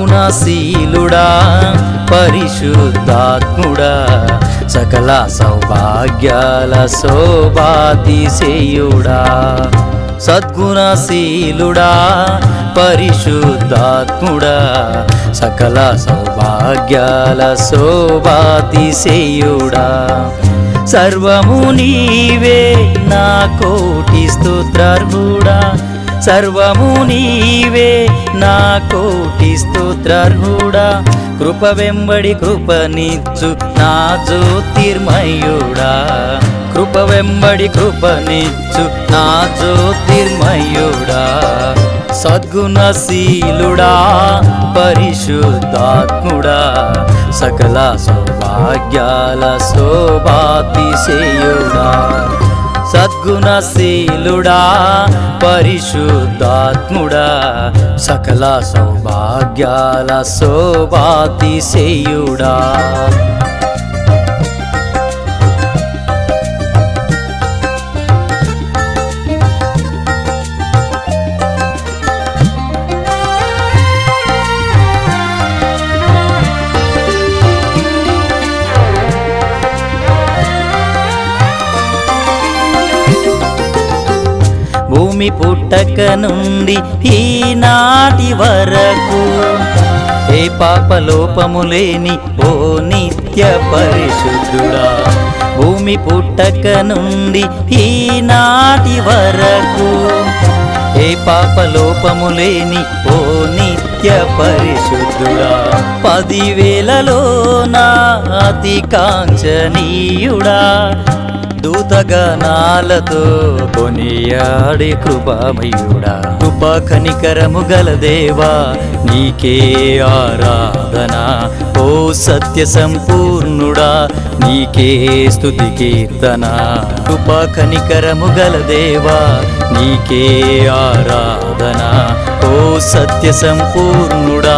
సద్గుణశీలుడా పరిశుద్ధాత్ముడా సకల సౌభాగ్యాల శోభాతిశేయుడా సద్గుణశీలుడా పరిశుద్ధాత్ముడా సకల సౌభాగ్యాల శోభాతిశేయుడా సర్వము నీవే నా కోటి స్తోత్రార్హుడా సర్వము నీవే నా కోటి స్తోత్రార్హుడా కృప వెంబడి కృపనిచ్చు నా జ్యోతిర్మయుడా కృప వెంబడి కృపనిచ్చు నా జ్యోతిర్మయుడా సద్గుణశీలుడా పరిశుద్ధాత్ముడా సకల సౌభాగ్యాల శోభాతిశేయుడా సద్గుణశీలుడా పరిశుద్ధాత్ముడా సకల సౌభాగ్యాల శోభాతిశేయుడా భూమి పుట్టక నుండి ఈనాటి వరకు ఏ పాపలోపము లేని ఓ నిత్య పరిశుద్ధుడా భూమి పుట్టక నుండి ఈనాటి వరకు ఏ పాపలోపము లేని ఓ నిత్య పరిశుద్ధుడా 10,000లో నా అతి కాంక్షణీయుడా దూతగణాలతో కొనియాడే కృపామయుడా కృపా కనికరము గల దేవా నీకే ఆరాధన ఓ సత్య సంపూర్ణుడా నీకే స్తుతి కీర్తన కృపా కనికరము గల దేవా నీకే ఆరాధన ఓ సత్య సంపూర్ణుడా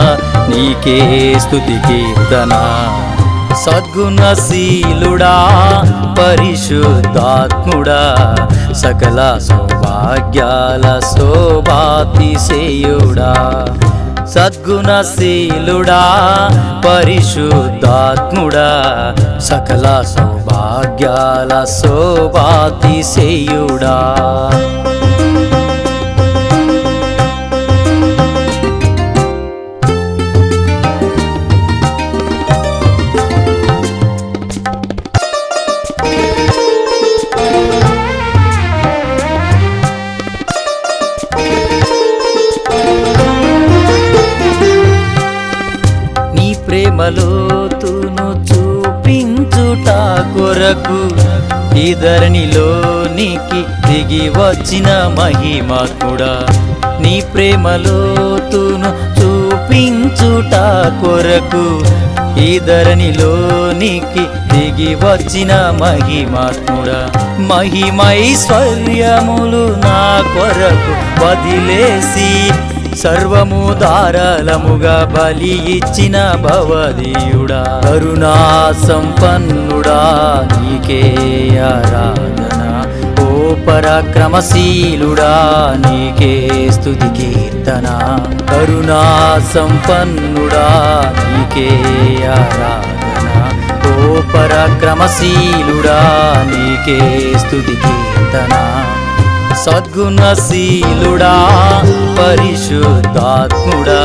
నీకే స్తుతి కీర్తన సద్గుణశీలుడా పరిశుద్ధాత్ముడా సకల సౌభాగ్యాల శోభాతిశేయుడా సద్గుణశీలుడా పరిశుద్ధాత్ముడా సకల సౌభాగ్యాల శోభాతిశేయుడా ప్రేమలోతును చూపించుట కొరకు ఈ ధరణిలోనికి దిగి వచ్చిన మహిమాత్ముడా నీ ప్రేమలోతును చూపించుట కొరకు ఈ ధరణిలోనికి దిగి వచ్చిన మహిమాత్ముడా మహిమైశ్వర్యములు నా కొరకు వదిలేసి సర్వము ధారాళముగా బలి ఇచ్చిన భవదీయుడా కరుణా సంపన్నుడా నీకే ఆరాధన ఓ పరాక్రమశీలుడా నీకే స్తుతి కీర్తన కరుణా సంపన్నుడా నీకే ఆరాధన ఓ పరాక్రమశీలుడా నీకే స్తుతి కీర్తన సద్గుణశీలుడా పరిశుద్ధాత్ముడా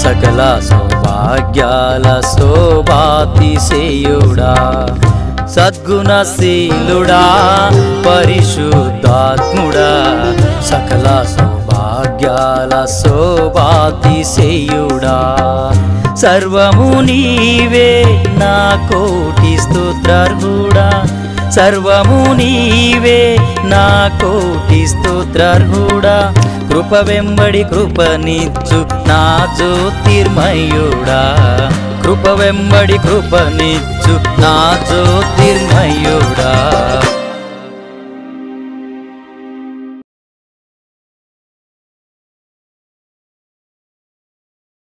సకల సౌభాగ్యాల శోభాతిశేయుడా సద్గుణశీలుడా పరిశుద్ధాత్ముడా సకల సౌభాగ్యాల శోభాతిశేయుడా సర్వము నీవే నా కోటి స్తోత్రార్హుడా సర్వము నీవే నా కోటి స్తోత్రార్హుడా కృప వెంబడి కృపనిచ్చు నా జ్యోతిర్మయుడా కృప వెంబడి కృపనిచ్చు నా జ్యోతిర్మయుడా